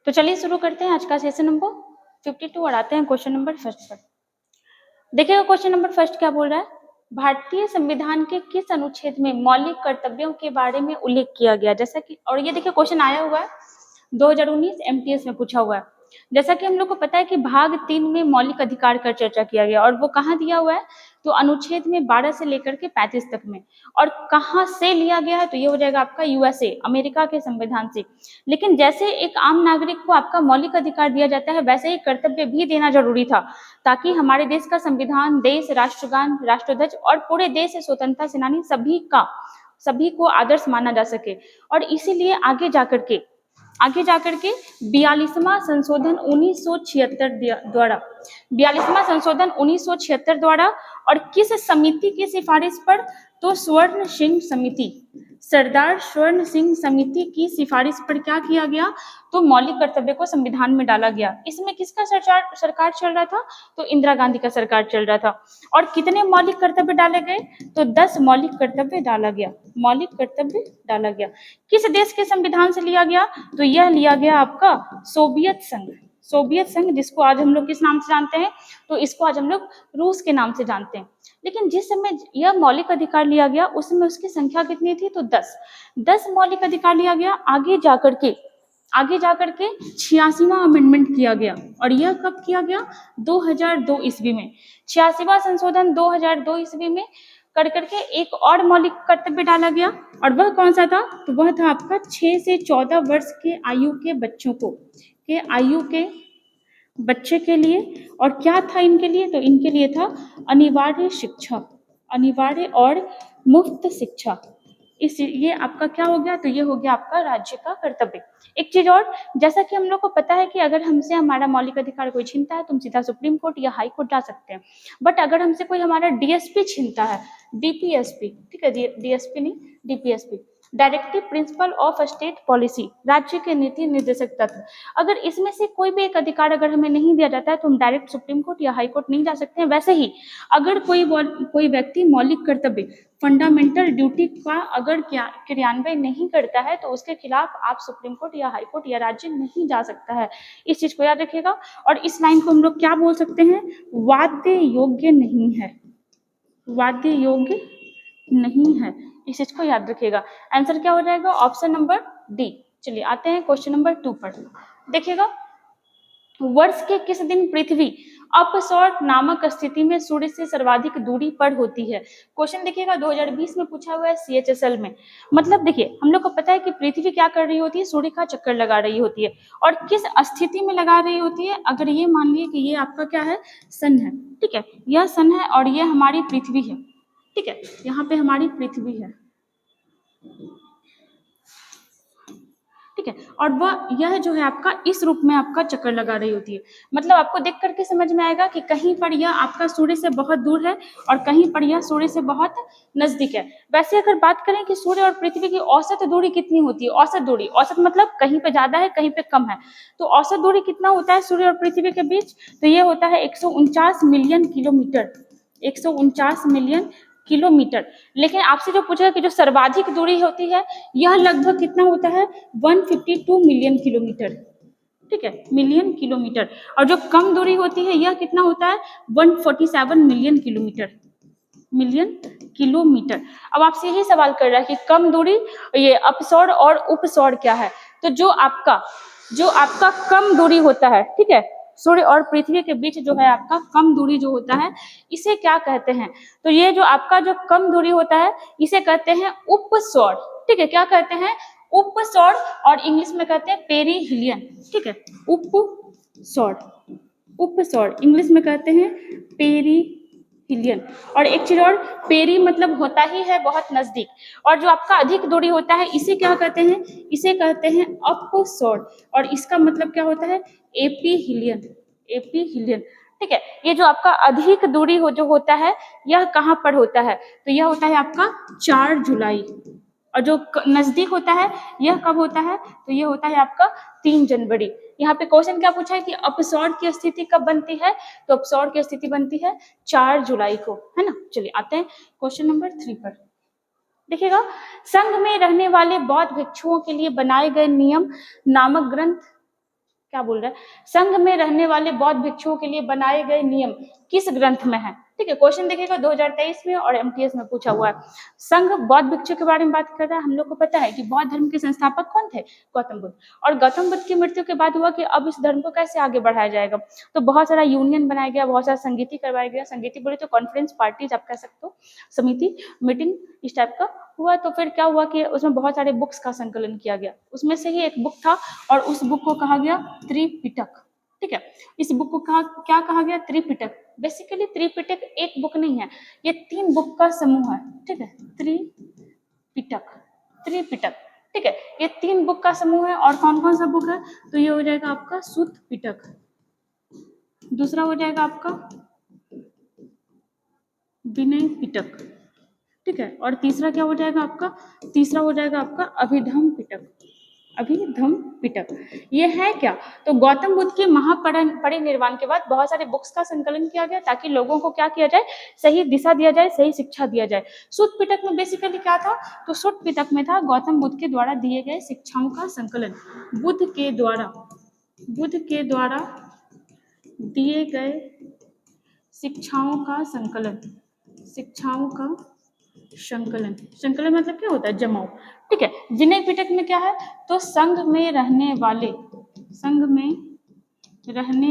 तो चलिए शुरू करते हैं आज का सेशन नंबर 52 और आते हैं क्वेश्चन नंबर फर्स्ट पर। देखिएगा क्वेश्चन नंबर फर्स्ट क्या बोल रहा है, भारतीय संविधान के किस अनुच्छेद में मौलिक कर्तव्यों के बारे में उल्लेख किया गया। जैसा कि और ये देखिए क्वेश्चन आया हुआ है 2019 एमटीएस में पूछा हुआ है। जैसा कि हम लोग को पता है कि भाग 3 में मौलिक अधिकार पर चर्चा किया गया और वो कहाँ दिया हुआ है, तो अनुच्छेद में 12 से लेकर के 35 तक में। और कहाँ से लिया गया है, तो ये हो जाएगा आपका यूएसए अमेरिका के संविधान से। लेकिन जैसे एक आम नागरिक को आपका मौलिक अधिकार दिया जाता है, वैसे ही कर्तव्य भी देना जरूरी था, ताकि हमारे देश का संविधान, देश, राष्ट्रगान, राष्ट्रध्वज और पूरे देश से स्वतंत्रता सेनानी सभी को आदर्श माना जा सके। और इसीलिए आगे जाकर के 42वां संशोधन 1976 द्वारा और किस समिति की सिफारिश पर, तो स्वर्ण सिंह समिति, सरदार स्वर्ण सिंह समिति की सिफारिश पर क्या किया गया, तो मौलिक कर्तव्य को संविधान में डाला गया। इसमें किसका सरकार चल रहा था, तो इंदिरा गांधी का सरकार चल रहा था। और कितने मौलिक कर्तव्य डाले गए, तो 10 मौलिक कर्तव्य डाला गया। किस देश के संविधान से लिया गया, तो यह लिया गया आपका सोवियत संघ, जिसको आज हम लोग किस नाम से जानते हैं, तो इसको आज हम लोग रूस के नाम से जानते हैं। लेकिन जिस समय यह मौलिक अधिकार लिया गया उस समय उसकी संख्या कितनी थी, तो 10 मौलिक अधिकार लिया गया। आगे जाकर के 86वां अमेंडमेंट किया गया। और यह कब किया गया, 2002 ईस्वी में। 86वां संशोधन 2002 ईस्वी में करके एक और मौलिक कर्तव्य डाला गया। और वह कौन सा था, तो वह था आपका 6 से 14 वर्ष के आयु के बच्चे के लिए। और क्या था इनके लिए, तो इनके लिए था अनिवार्य और मुफ्त शिक्षा। ये आपका क्या हो गया, तो ये हो गया आपका राज्य का कर्तव्य। एक चीज और, जैसा कि हम लोग को पता है कि अगर हमसे हमारा मौलिक अधिकार कोई छीनता है तो हम सीधा सुप्रीम कोर्ट या हाई कोर्ट जा सकते हैं। बट अगर हमसे कोई हमारा डीएसपी छीनता है, डीपीएसपी, ठीक है, डीएसपी नहीं DPSP, directive principle of state policy, राज्य के नीति निर्देशक तत्व, अगर इसमें से कोई भी एक अधिकार अगर हमें नहीं दिया जाता है तो हम डायरेक्ट सुप्रीम कोर्ट या हाई कोर्ट नहीं जा सकते हैं। वैसे ही अगर कोई व्यक्ति मौलिक कर्तव्य, फंडामेंटल ड्यूटी का अगर क्रियान्वयन नहीं करता है तो उसके खिलाफ आप सुप्रीम कोर्ट या हाई कोर्ट या राज्य नहीं जा सकता है। इस चीज को याद रखिएगा। और इस लाइन को हम लोग क्या बोल सकते हैं, वाद्य योग्य नहीं है। इस चीज को याद रखिएगा। आंसर क्या हो जाएगा, ऑप्शन नंबर डी। चलिए आते हैं क्वेश्चन नंबर 2 पर। देखिएगा, वर्ष के किस दिन पृथ्वी अपसौर नामक स्थिति में सूर्य से सर्वाधिक दूरी पर होती है। क्वेश्चन देखिएगा 2020 में पूछा हुआ है सीएचएसएल में। मतलब देखिए हम लोग को पता है कि पृथ्वी क्या कर रही होती है, सूर्य का चक्कर लगा रही होती है। और किस स्थिति में लगा रही होती है, अगर ये मान लिए कि ये आपका क्या है, सन है, ठीक है, यह सन है और ये हमारी पृथ्वी है, ठीक है, यहाँ पे हमारी पृथ्वी है, ठीक है, और वह यह जो है आपका इस रूप में आपका चक्कर लगा रही होती है। मतलब आपको देख करके समझ में आएगा कि कहीं पर यह आपका सूर्य से बहुत दूर है और कहीं पर यह सूर्य से बहुत नजदीक है। वैसे अगर बात करें कि सूर्य और पृथ्वी की औसत दूरी कितनी होती है, औसत मतलब कहीं पे ज्यादा है कहीं पे कम है, तो औसत दूरी कितना होता है सूर्य और पृथ्वी के बीच, तो ये होता है 149 मिलियन किलोमीटर, 149 मिलियन किलोमीटर। लेकिन आपसे जो पूछा कि जो सर्वाधिक दूरी होती है यह लगभग कितना होता है, 152 मिलियन किलोमीटर, ठीक है, मिलियन किलोमीटर। और जो कम दूरी होती है यह कितना होता है, 147 मिलियन किलोमीटर। अब आपसे यही सवाल कर रहा है कि कम दूरी, ये अपसौर और उपसौर क्या है। तो जो आपका कम दूरी होता है, ठीक है, सूर्य और पृथ्वी के बीच जो है आपका कम दूरी जो होता है इसे क्या कहते हैं, तो ये जो आपका जो कम दूरी होता है इसे कहते हैं उपसौर, ठीक है, क्या कहते हैं, उपसौर, और इंग्लिश में कहते हैं पेरीहिलियन, ठीक है, उपसौर इंग्लिश में कहते हैं पेरीहिलियन। और एक चीज और, पेरी मतलब होता ही है बहुत नजदीक, और जो आपका अधिक दूरी होता है इसे क्या कहते हैं, इसे कहते हैं अपसौर, और इसका मतलब क्या होता है, एपीहिलियन, ठीक है। ये जो आपका अधिक दूरी जो होता है यह कहाँ पर होता है, तो यह होता है आपका 4 जुलाई, और जो नजदीक होता है यह कब होता है, तो यह होता है आपका 3 जनवरी। यहाँ पे क्वेश्चन क्या पूछा है कि अपसौर की स्थिति कब बनती है, तो अपसौर की स्थिति बनती है 4 जुलाई को, है ना। चलिए आते हैं क्वेश्चन नंबर 3 पर। देखिएगा, संघ में रहने वाले बौद्ध भिक्षुओं के लिए बनाए गए नियम नामक ग्रंथ क्या बोल रहा है, संघ में रहने वाले बौद्ध भिक्षुओं के लिए बनाए गए नियम किस ग्रंथ में है। ठीक है, क्वेश्चन देखिएगा 2023 में और एमटीएस में पूछा हुआ है। संघ बौद्ध भिक्षु के बारे में बात कर रहा है। हम लोग को पता है कि बौद्ध धर्म के संस्थापक कौन थे, गौतम बुद्ध। और गौतम बुद्ध की मृत्यु के बाद हुआ कि अब इस धर्म को कैसे आगे बढ़ाया जाएगा, तो बहुत सारा यूनियन बनाया गया, बहुत सारा संगीति करवाया गया। संगीति बोले तो कॉन्फ्रेंस पार्टीज आप कह सकते हो, समिति, मीटिंग, इस टाइप का हुआ। तो फिर क्या हुआ कि उसमें बहुत सारे बुक्स का संकलन किया गया। उसमें से ही एक बुक था और उस बुक को कहा गया त्रिपिटक। ठीक है, इस बुक को क्या कहा गया, त्रिपिटक। बेसिकली त्रिपिटक एक बुक नहीं है, ये 3 बुक का समूह है। ठीक है, त्रिपिटक, त्रिपिटक। ठीक है, ये 3 बुक का समूह है। और कौन कौन सा बुक है, तो ये हो जाएगा आपका सुत्त पिटक, दूसरा हो जाएगा आपका विनय पिटक। ठीक है, और तीसरा क्या हो जाएगा आपका, तीसरा हो जाएगा आपका अभिधम पिटक, अभिधम पिटक। ये है क्या, तो गौतम बुद्ध के महापरिनिर्वाण के बाद बहुत सारे बुक्स का संकलन किया गया ताकि लोगों को क्या किया जाए, सही दिशा दिया जाए, सही शिक्षा दिया जाए। सुत्त पिटक में बेसिकली क्या था, तो सुत्त पिटक में था गौतम बुद्ध के द्वारा दिए गए शिक्षाओं का संकलन, बुद्ध के द्वारा दिए गए शिक्षाओं का संकलन, शिक्षाओं का संकलन। संकलन मतलब क्या होता है, जमाव। ठीक है, विनय पिटक में क्या है, तो संघ में रहने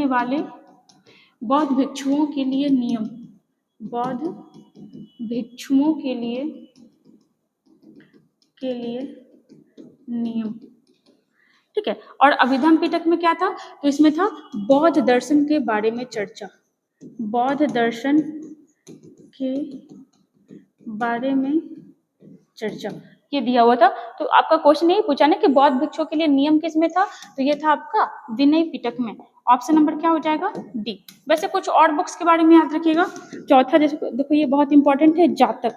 वाले बौद्ध भिक्षुओं के लिए नियम, बौद्ध भिक्षुओं के लिए नियम। ठीक है, और अभिधम पिटक में क्या था, तो इसमें था बौद्ध दर्शन के बारे में चर्चा, बौद्ध दर्शन के बारे में चर्चा ये दिया हुआ था। तो आपका क्वेश्चन यही पूछा ना कि बौद्ध भिक्षुओं के लिए नियम किस में था, तो ये था आपका विनय पिटक में। ऑप्शन नंबर क्या हो जाएगा, डी। वैसे कुछ और बुक्स के बारे में याद रखिएगा। चौथा देखो ये बहुत इंपॉर्टेंट है, जातक।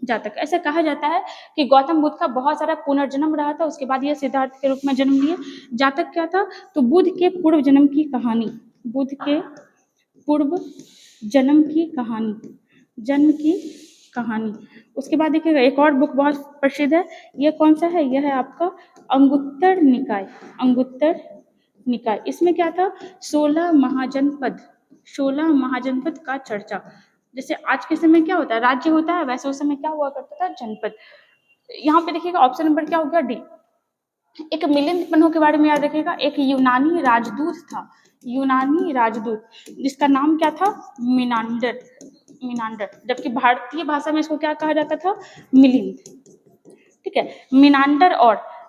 जातक, ऐसा कहा जाता है कि गौतम बुद्ध का बहुत सारा पुनर्जन्म रहा था, उसके बाद ये सिद्धार्थ के रूप में जन्म लिए। जातक क्या था, तो बुद्ध के पूर्व जन्म की कहानी, बुद्ध के पूर्व जन्म की कहानी, जन्म की कहानी। उसके बाद देखिएगा एक और बुक बहुत प्रसिद्ध है, ये कौन सा है, यह है आपका अंगुत्तर निकाय, अंगुत्तर निकाय। इसमें क्या था, 16 महाजनपद का चर्चा। जैसे आज के समय क्या होता है, राज्य होता है, वैसे उस समय क्या हुआ करता था, जनपद। यहाँ पे देखिएगा ऑप्शन नंबर क्या हो गया, डी। एक मिलिंद पन्हो के बारे में याद रखिएगा, एक यूनानी राजदूत था, यूनानी राजदूत, जिसका नाम क्या था, मिनांडर, जबकि भारतीय भाषा में इसको क्या कहा जाता था, मिलिंद। ठीक है,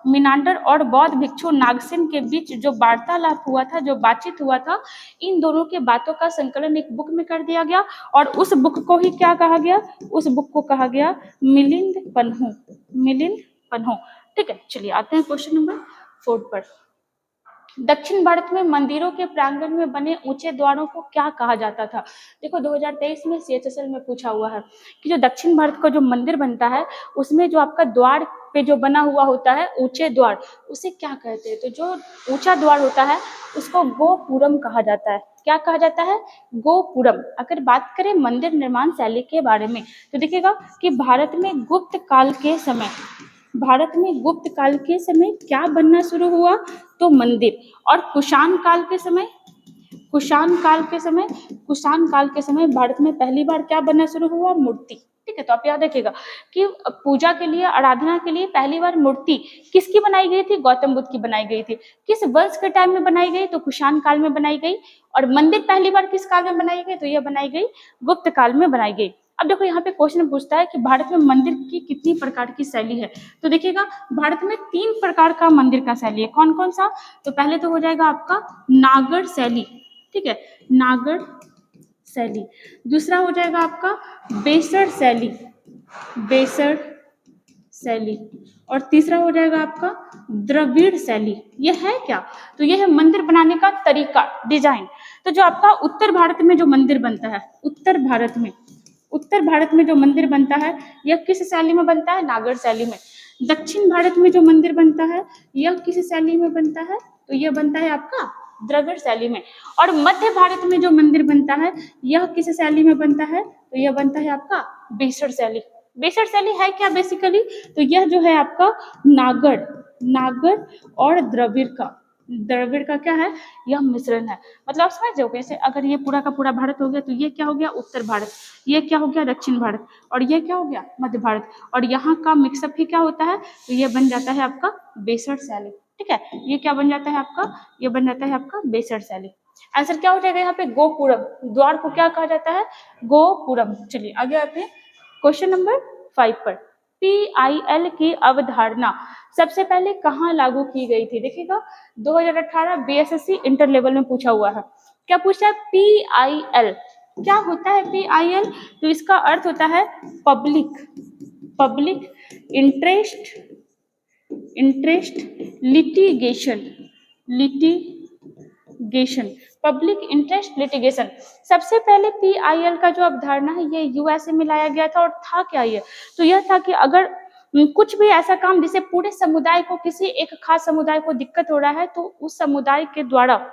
मिनांडर और बौद्ध भिक्षु नागसेन के बीच जो वार्तालाप हुआ था, जो बातचीत हुआ था, इन दोनों के बातों का संकलन एक बुक में कर दिया गया और उस बुक को ही क्या कहा गया, उस बुक को कहा गया मिलिंद पन्हो। ठीक है, चलिए आते हैं क्वेश्चन नंबर 4 पर। दक्षिण भारत में मंदिरों के प्रांगण में बने ऊंचे द्वारों को क्या कहा जाता था। देखो 2023 में CHSL में पूछा हुआ है कि जो दक्षिण भारत का जो मंदिर बनता है उसमें जो आपका द्वार पे जो बना हुआ होता है ऊंचे द्वार, उसे क्या कहते हैं, तो जो ऊंचा द्वार होता है उसको गोपुरम कहा जाता है। क्या कहा जाता है, गोपुरम। अगर बात करें मंदिर निर्माण शैली के बारे में तो देखिएगा कि भारत में गुप्त काल के समय क्या बनना शुरू हुआ, तो मंदिर। और कुषाण काल के समय भारत में पहली बार क्या बनना शुरू हुआ, मूर्ति। ठीक है, तो आप याद रखिएगा कि पूजा के लिए, आराधना के लिए पहली बार मूर्ति किसकी बनाई गई थी, गौतम बुद्ध की बनाई गई थी। किस वंश के टाइम में बनाई गई, तो कुषाण काल में बनाई गई। और मंदिर पहली बार किस काल में बनाई गई, तो यह बनाई गई गुप्त काल में बनाई गई। अब देखो यहाँ पे क्वेश्चन पूछता है कि भारत में मंदिर की कितनी प्रकार की शैली है, तो देखिएगा भारत में 3 प्रकार का मंदिर का शैली है। कौन कौन सा, तो पहले तो हो जाएगा आपका नागर शैली। ठीक है, नागर शैली। दूसरा हो जाएगा आपका बेसर शैली। और तीसरा हो जाएगा आपका द्रविड़ शैली। यह है क्या, तो यह है मंदिर बनाने का तरीका, डिजाइन। तो जो आपका उत्तर भारत में जो मंदिर बनता है, उत्तर भारत में जो मंदिर बनता है यह किस शैली में बनता है, नागर शैली में। दक्षिण भारत में जो मंदिर बनता है यह किस शैली में बनता है, तो यह बनता है आपका द्रविड़ शैली में। और मध्य भारत में जो मंदिर बनता है यह किस शैली में बनता है, तो यह बनता है आपका बेसर शैली। बेसर शैली है क्या बेसिकली, तो यह जो है आपका नागर और द्रविड़ द्रविड़ का क्या है, यह मिश्रण है। मतलब आप समझ जाओगे, जैसे अगर ये पूरा का पूरा भारत हो गया तो ये क्या हो गया, उत्तर भारत, ये क्या हो गया, दक्षिण भारत, और ये क्या हो गया, मध्य भारत, और यहाँ का मिक्सअप ही क्या होता है, तो ये बन जाता है आपका बेसठ शैली। ठीक है, ये क्या बन जाता है आपका, ये बन जाता है आपका बेसठ शैली। आंसर क्या हो जाएगा यहाँ पे, गोपुरम, द्वार को क्या कहा जाता है, गोपुरम। चलिए आगे आते हैं क्वेश्चन नंबर 5 पर। PIL की अवधारणा सबसे पहले कहाँ लागू की गई थी, देखिएगा 2018 BSSC इंटर लेवल में पूछा हुआ है। क्या पूछा है, PIL क्या होता है, PIL तो इसका अर्थ होता है public interest litigation, public interest litigation. सबसे पहले PIL का जो अवधारणा है ये USA में लाया गया था, और था क्या ये, तो यह था कि अगर कुछ भी ऐसा काम जिसे पूरे समुदाय को, किसी एक खास समुदाय को दिक्कत हो रहा है, तो उस समुदाय के द्वारा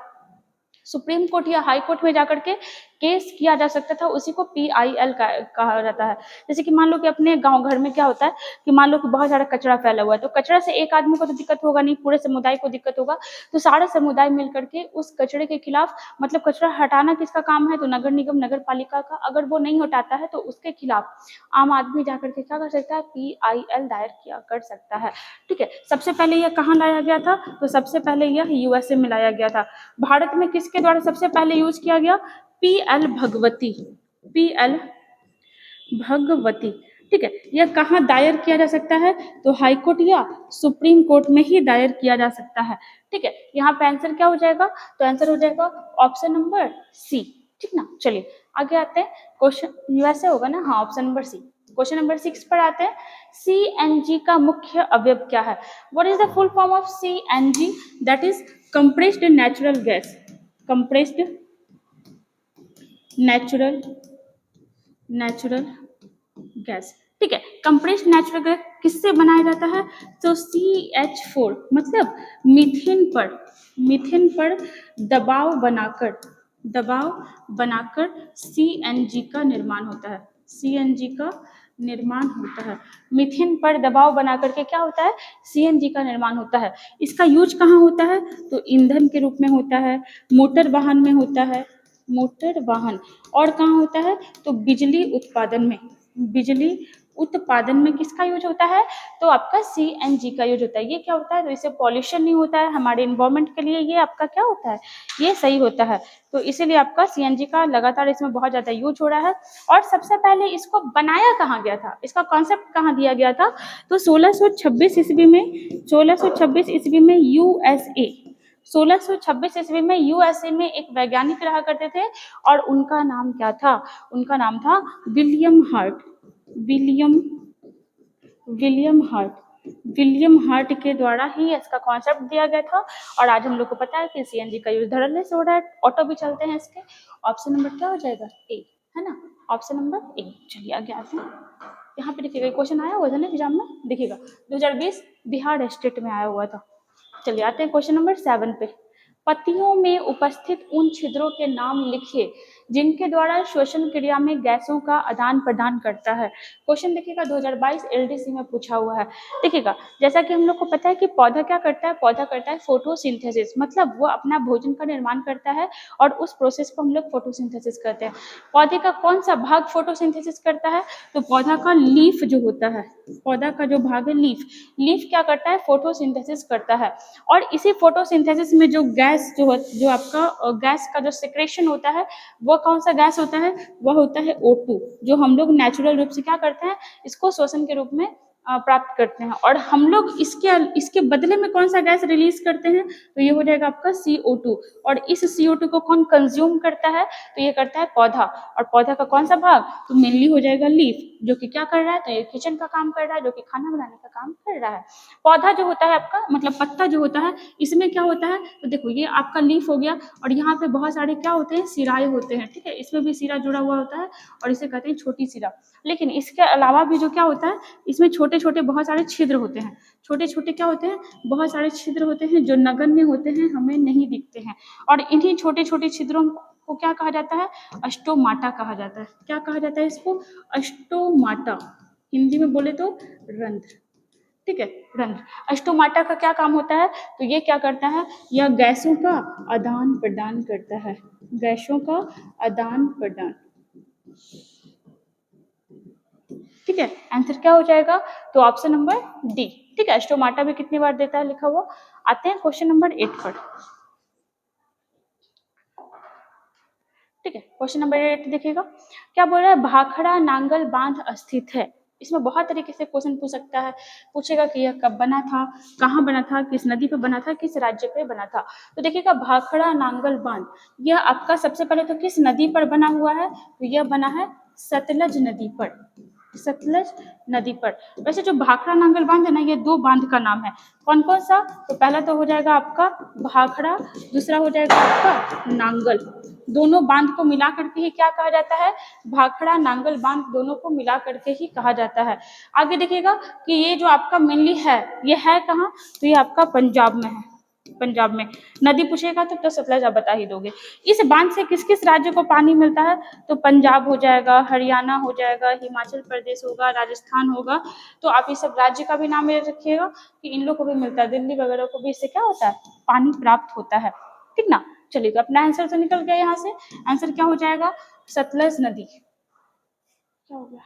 सुप्रीम कोर्ट या हाई कोर्ट में जाकर के केस किया जा सकता था, उसी को PIL कहा जाता है। जैसे कि मान लो कि अपने गांव घर में क्या होता है कि मान लो कि बहुत सारा कचरा फैला हुआ है, तो कचरा से एक आदमी को तो दिक्कत होगा नहीं, पूरे समुदाय को दिक्कत होगा, तो सारा समुदाय मिलकर के उस कचरे के खिलाफ, मतलब कचरा हटाना किसका काम है, तो नगर निगम नगर पालिका का, अगर वो नहीं हटाता है तो उसके खिलाफ आम आदमी जाकर के क्या कर सकता है, PIL दायर किया कर सकता है। ठीक है, सबसे पहले यह कहाँ लाया गया था, तो सबसे पहले यह USA में लाया गया था। भारत में किसके द्वारा सबसे पहले यूज किया गया, PL भगवती। ठीक है, यह कहाँ दायर किया जा सकता है, तो हाई कोर्ट या सुप्रीम कोर्ट में ही दायर किया जा सकता है। ठीक है, यहाँ पे आंसर क्या हो जाएगा, तो आंसर हो जाएगा ऑप्शन नंबर सी। ठीक ना, चलिए आगे आते हैं, क्वेश्चन यूएसए होगा ना, हाँ option number C. Question number 6 पर आते हैं, CNG का मुख्य अवयव क्या है, what is the full form of CNG, that is compressed natural gas, compressed natural gas. ठीक है, कंप्रेस्ड नेचुरल गैस किससे बनाया जाता है, तो CH4 मतलब मीथेन पर दबाव बनाकर CNG का निर्माण होता है, CNG का निर्माण होता है। मीथेन पर दबाव बना करके क्या होता है, CNG का निर्माण होता है। इसका यूज कहाँ होता है, तो ईंधन के रूप में होता है, मोटर वाहन में होता है, मोटर वाहन, और कहाँ होता है, तो बिजली उत्पादन में किसका यूज होता है, तो आपका CNG का यूज होता है। ये क्या होता है, तो इससे पॉल्यूशन नहीं होता है, हमारे इन्वायरमेंट के लिए ये आपका क्या होता है, ये सही होता है। तो इसीलिए आपका CNG का लगातार इसमें बहुत ज्यादा यूज हो रहा है। और सबसे पहले इसको बनाया कहाँ गया था, इसका कॉन्सेप्ट कहाँ दिया गया था, तो 1626 ईस्वी में USA 1626 ईस्वी में USA में एक वैज्ञानिक रहा करते थे, और उनका नाम क्या था, उनका नाम था विलियम हार्ट के द्वारा ही इसका कॉन्सेप्ट दिया गया था। और आज हम लोग को पता है कि CNG का यूज धड़ल्ले से हो रहा है, ऑटो भी चलते हैं इसके। ऑप्शन नंबर क्या हो जाएगा, ए, है ना, ऑप्शन नंबर ए। चलिए आगे आते हैं, यहाँ पे देखिएगा क्वेश्चन आया हुआ था ना एग्जाम में, देखिएगा 2020 बिहार स्टेट में आया हुआ था। चलिए आते हैं क्वेश्चन नंबर 7 पे। पत्तियों में उपस्थित उन छिद्रों के नाम लिखिए जिनके द्वारा श्वसन क्रिया में गैसों का आदान प्रदान करता है। क्वेश्चन देखिएगा 2022 LDC में पूछा हुआ है। देखिएगा जैसा कि हम लोग को पता है कि पौधा क्या करता है, पौधा करता है फोटोसिंथेसिस, मतलब वो अपना भोजन का निर्माण करता है, और उस प्रोसेस को हम लोग फोटोसिंथेसिस कहते हैं। पौधे का कौन सा भाग फोटोसिंथेसिस करता है, तो पौधा का लीफ जो होता है, पौधा का जो भाग है लीफ क्या करता है, फोटोसिंथेसिस करता है। और इसी फोटोसिंथेसिस में जो गैस जो आपका गैस का जो सिक्रेशन होता है, वो कौन सा गैस होता है, वह होता है O2, जो हम लोग नेचुरल रूप से क्या करते हैं, इसको श्वसन के रूप में प्राप्त करते हैं। और हम लोग इसके बदले में कौन सा गैस रिलीज करते हैं, तो ये हो जाएगा आपका CO2। और इस CO2 को कौन कंज्यूम करता है, तो ये करता है पौधा। और पौधा का कौन सा भाग, तो मेनली हो जाएगा लीफ, जो कि क्या कर रहा है, तो ये किचन का काम कर रहा है, जो कि खाना बनाने का काम कर रहा है। पौधा जो होता है आपका, मतलब पत्ता जो होता है, इसमें क्या होता है, तो देखो ये आपका लीफ हो गया, और यहाँ पे बहुत सारे क्या होते हैं, सिराए होते हैं। ठीक है, इसमें भी सिरा जुड़ा हुआ होता है, और इसे कहते हैं छोटी सिरा। लेकिन इसके अलावा भी जो क्या होता है, इसमें छोटे छोटे बहुत सारे छिद्र होते हैं, छोटे छोटे क्या होते हैं, बहुत सारे छिद्र होते हैं, जो नगण्य होते हैं, हमें नहीं दिखते हैं। और इन्हीं छोटे छोटे छिद्रों को क्या कहा जाता है, अस्टोमाटा कहा जाता है। क्या कहा जाता है इसको, अस्टोमाटा, हिंदी में बोले तो रंध्र। ठीक है, रंध्र। स्टोमाटा का क्या काम होता है, तो ये क्या करता है, यह गैसों का आदान प्रदान करता है, गैसों का आदान प्रदान। ठीक है, आंसर क्या हो जाएगा, तो ऑप्शन नंबर डी। ठीक है, स्टोमाटा भी कितनी बार देता है लिखा हुआ। आते हैं क्वेश्चन नंबर 8 पर। ठीक है, क्वेश्चन नंबर 8 देखिएगा, क्या बोल रहा है, भाखड़ा नांगल बांध स्थित है। इसमें बहुत तरीके से क्वेश्चन पूछ सकता है, पूछेगा कि यह कब बना था, कहाँ बना था, किस नदी पे बना था, किस राज्य पे बना था। तो देखिएगा भाखड़ा नांगल बांध, यह आपका सबसे पहले तो किस नदी पर बना हुआ है, तो यह बना है सतलज नदी पर, सतलज नदी पर। वैसे जो भाखड़ा नांगल बांध है ना, ये दो बांध का नाम है, कौन कौन सा, तो पहला तो हो जाएगा आपका भाखड़ा, दूसरा हो जाएगा आपका नांगल। दोनों बांध को मिला करके ही क्या कहा जाता है, भाखड़ा नांगल बांध, दोनों को मिला करके ही कहा जाता है। आगे देखिएगा कि ये जो आपका मेनली है, ये है कहाँ, तो ये आपका पंजाब में है, पंजाब में। नदी पूछेगा तो सतलज आप बता ही दोगे। इस बांध से किस किस राज्य को पानी मिलता है, तो पंजाब हो जाएगा, हरियाणा हो जाएगा, हिमाचल प्रदेश होगा, राजस्थान होगा। तो आप ये सब राज्य का भी नाम याद रखिएगा कि इन लोग को भी मिलता है, दिल्ली वगैरह को भी इससे क्या होता है, पानी प्राप्त होता है। ठीक ना, चलिए तो अपना आंसर तो निकल गया यहाँ से। आंसर क्या हो जाएगा, सतलज नदी। क्या हो गया,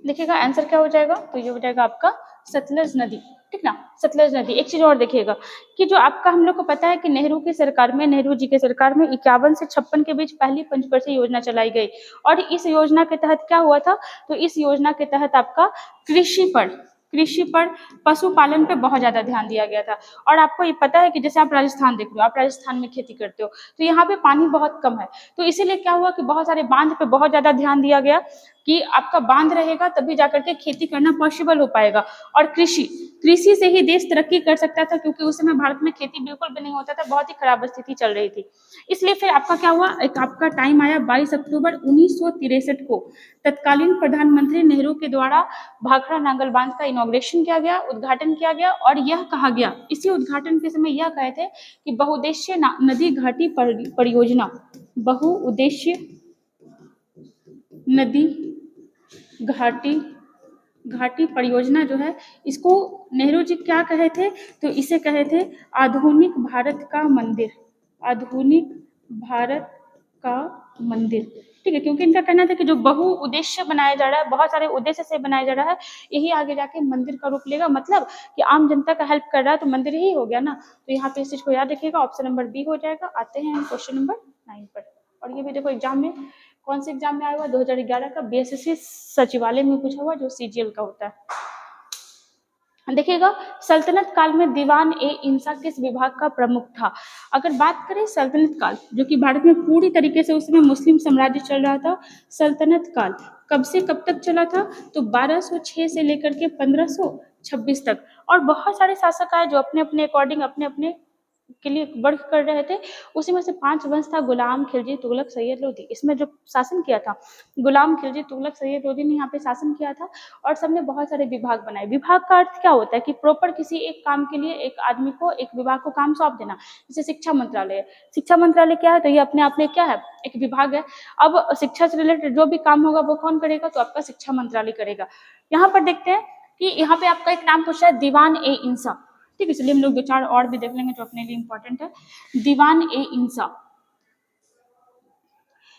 देखिएगा आंसर क्या हो जाएगा, तो ये हो जाएगा आपका सतलज नदी। ठीक ना, सतलज नदी। एक चीज और देखिएगा कि जो आपका हम लोग को पता है कि नेहरू की सरकार में, नेहरू जी के सरकार में 51 से 56 के बीच पहली पंचवर्षीय योजना चलाई गई। और इस योजना के तहत क्या हुआ था, तो इस योजना के तहत आपका कृषि पर पशुपालन पे बहुत ज्यादा ध्यान दिया गया था। और आपको ये पता है कि जैसे आप राजस्थान देख लो, आप राजस्थान में खेती करते हो, तो यहाँ पे पानी बहुत कम है, तो इसीलिए क्या हुआ कि बहुत सारे बांध पे बहुत ज्यादा ध्यान दिया गया कि आपका बांध रहेगा तभी जाकर के खेती करना पॉसिबल हो पाएगा। और कृषि से ही देश तरक्की कर सकता था, क्योंकि उस समय भारत में खेती बिल्कुल भी नहीं होता था, बहुत ही खराब स्थिति चल रही थी। इसलिए फिर आपका क्या हुआ, एक आपका टाइम आया 22 अक्टूबर 1963 को तत्कालीन प्रधानमंत्री नेहरू के द्वारा भाखड़ा नांगल बांध का इनॉग्रेशन किया गया, उद्घाटन किया गया। और यह कहा गया, इसी उद्घाटन के समय यह कहे थे कि बहुउद्देश्यीय नदी घाटी परियोजना, बहुउद्देश्यीय नदी घाटी परियोजना जो है, इसको नेहरू जी क्या कहे थे, तो इसे कहे थे आधुनिक भारत का मंदिर, आधुनिक भारत का मंदिर। ठीक है, क्योंकि इनका कहना था कि जो बहुउद्देश्य बनाया जा रहा है, बहुत सारे उद्देश्य से बनाया जा रहा है, यही आगे जाके मंदिर का रूप लेगा, मतलब कि आम जनता का हेल्प कर रहा है तो मंदिर ही हो गया ना। तो यहाँ पे इस चीज को याद रखिएगा, ऑप्शन नंबर बी हो जाएगा। आते हैं क्वेश्चन नंबर 9 पर। और ये भी देखो एग्जाम में, कौन से एग्जाम में आया हुआ, 2011 का बीएसएससी सचिवालय में पूछा हुआ, जो सीजीएल का होता है। देखिएगा, सल्तनत काल में दीवान ए इंसा किस विभाग का प्रमुख था। अगर बात करें सल्तनत काल, जो कि भारत में पूरी तरीके से उस समय मुस्लिम साम्राज्य चल रहा था, सल्तनत काल कब से कब तक चला था, तो 1206 से लेकर के 1526 तक। और बहुत सारे शासक आए जो अपने अपने अकॉर्डिंग अपने अपने के लिए वर्क कर रहे थे। उसी में से 5 वंश था, गुलाम, खिलजी, तुगलक, सैयद, लोधी। इसमें जो शासन किया था, गुलाम, खिलजी, तुगलक, सैयद, लोधी ने यहाँ पे शासन किया था। और सबने बहुत सारे विभाग बनाए। विभाग का अर्थ क्या होता है कि प्रॉपर किसी एक काम के लिए एक आदमी को, एक विभाग को काम सौंप देना। जैसे शिक्षा मंत्रालय है, शिक्षा मंत्रालय क्या है, तो ये अपने आप में क्या है, एक विभाग है। अब शिक्षा से रिलेटेड जो भी काम होगा वो कौन करेगा, तो आपका शिक्षा मंत्रालय करेगा। यहाँ पर देखते हैं कि यहाँ पे आपका एक नाम पूछा है, दीवान ए इंसा। ठीक है, चलिए हम लोग 2-4 और भी देख लेंगे जो अपने लिए इंपॉर्टेंट है। दीवान ए इंसा,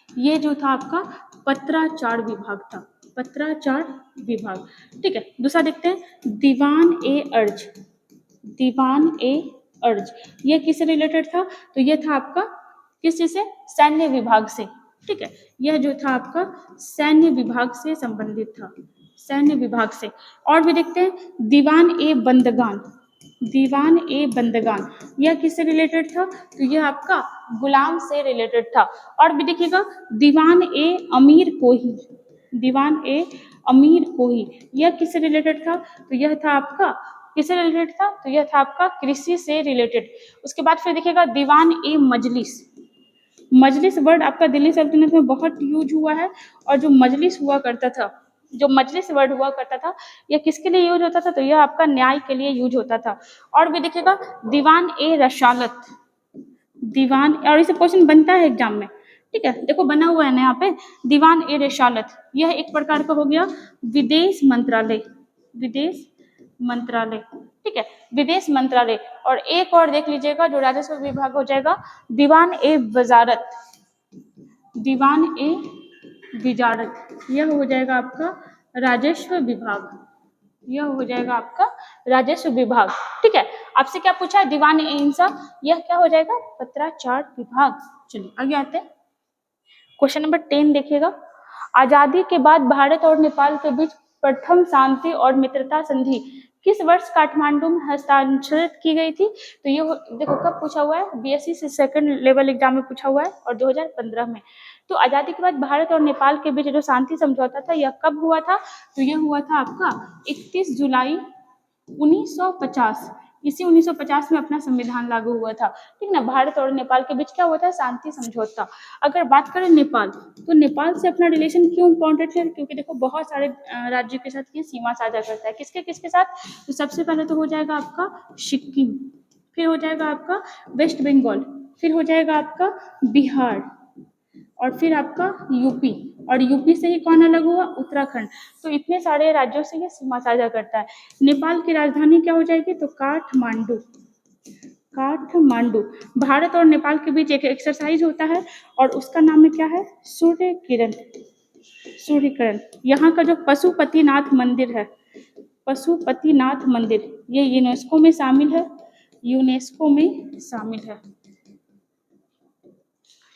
ये जो था आपका पत्राचार विभाग था, पत्राचार विभाग। ठीक है, दूसरा देखते हैं, दीवान ए अर्ज, दीवान ए अर्ज, ये किससे रिलेटेड था, तो ये था आपका किस चीज से, सैन्य विभाग से। ठीक है, यह जो था आपका सैन्य विभाग से संबंधित था, सैन्य विभाग से। और भी देखते हैं, दीवान ए बंदगान, दीवान ए बंदगान, यह किससे रिलेटेड था, तो यह आपका गुलाम से रिलेटेड था। और भी देखिएगा, दीवान ए अमीर कोही, दीवान ए अमीर कोही, यह किससे रिलेटेड था, तो यह था आपका किससे रिलेटेड था, तो यह था आपका कृषि से रिलेटेड। उसके बाद फिर देखिएगा, दीवान ए मजलिस, मजलिस वर्ड आपका दिल्ली सल्तनत में बहुत यूज हुआ है। और जो मजलिस हुआ करता था, जो मजलिस वर्ड हुआ करता था, यह किसके लिए यूज होता था, तो यह आपका न्याय के लिए यूज होता था। और भी देखिएगा, दीवान ए रसालत, दीवान, और इसे क्वेश्चन बनता है एग्जाम में। ठीक है, देखो बना हुआ है ना यहाँ पे दीवान ए रिसालत, यह एक प्रकार का हो गया विदेश मंत्रालय, विदेश मंत्रालय, ठीक है, विदेश मंत्रालय। और एक और देख लीजिएगा जो राजस्व विभाग हो जाएगा दीवान ए वजारत, दीवान ए विजारत, यह हो जाएगा आपका राजस्व विभाग, यह हो जाएगा आपका राजस्व विभाग। ठीक है, आपसे क्या पूछा है दीवान ए इंसाफ, यह क्या हो जाएगा पत्राचार विभाग। चलिए आगे आते हैं, क्वेश्चन नंबर 10 देखिएगा। आजादी के बाद भारत और नेपाल के बीच प्रथम शांति और मित्रता संधि किस वर्ष काठमांडू में हस्ताक्षरित की गई थी? तो ये देखो कब पूछा हुआ है, बीएससी से सेकंड लेवल एग्जाम में पूछा हुआ है और 2015 में। तो आजादी के बाद भारत और नेपाल के बीच जो शांति समझौता था यह कब हुआ था? तो यह हुआ था आपका 31 जुलाई 1950। इसी 1950 में अपना संविधान लागू हुआ था, ठीक ना। भारत और नेपाल के बीच क्या हुआ था? शांति समझौता। अगर बात करें नेपाल, तो नेपाल से अपना रिलेशन क्यों इम्पोर्टेंट है? क्योंकि देखो बहुत सारे राज्यों के साथ ये सीमा साझा करता है। किसके किसके साथ? तो सबसे पहले तो हो जाएगा आपका सिक्किम, फिर हो जाएगा आपका वेस्ट बंगाल, फिर हो जाएगा आपका बिहार, और फिर आपका यूपी, और यूपी से ही कौन अलग हुआ? उत्तराखंड। तो इतने सारे राज्यों से ये सीमा साझा करता है। नेपाल की राजधानी क्या हो जाएगी? तो काठमांडू, काठमांडू। भारत और नेपाल के बीच एक एक्सरसाइज होता है और उसका नाम है क्या है? सूर्य किरण, सूर्य किरण। यहाँ का जो पशुपतिनाथ मंदिर है, पशुपतिनाथ मंदिर, ये यूनेस्को में शामिल है, यूनेस्को में शामिल है।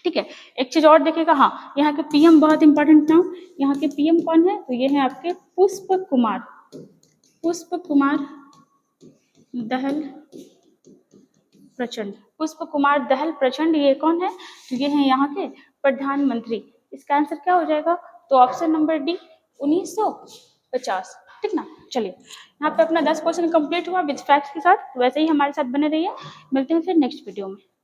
ठीक है, एक चीज और देखिएगा, हाँ यहाँ के पीएम बहुत इंपॉर्टेंट नाम, यहाँ के पीएम कौन है? तो ये है आपके पुष्प कुमार, पुष्प कुमार दहल प्रचंड, पुष्प कुमार दहल प्रचंड, ये कौन है? तो ये है यहाँ के प्रधानमंत्री। इसका आंसर क्या हो जाएगा? तो ऑप्शन नंबर डी 1950, ठीक ना। चलिए यहाँ पे अपना 10 क्वेश्चन कंप्लीट हुआ विद फैक्ट्स के साथ, वैसे ही हमारे साथ बने रहिए, मिलते हैं फिर नेक्स्ट वीडियो में।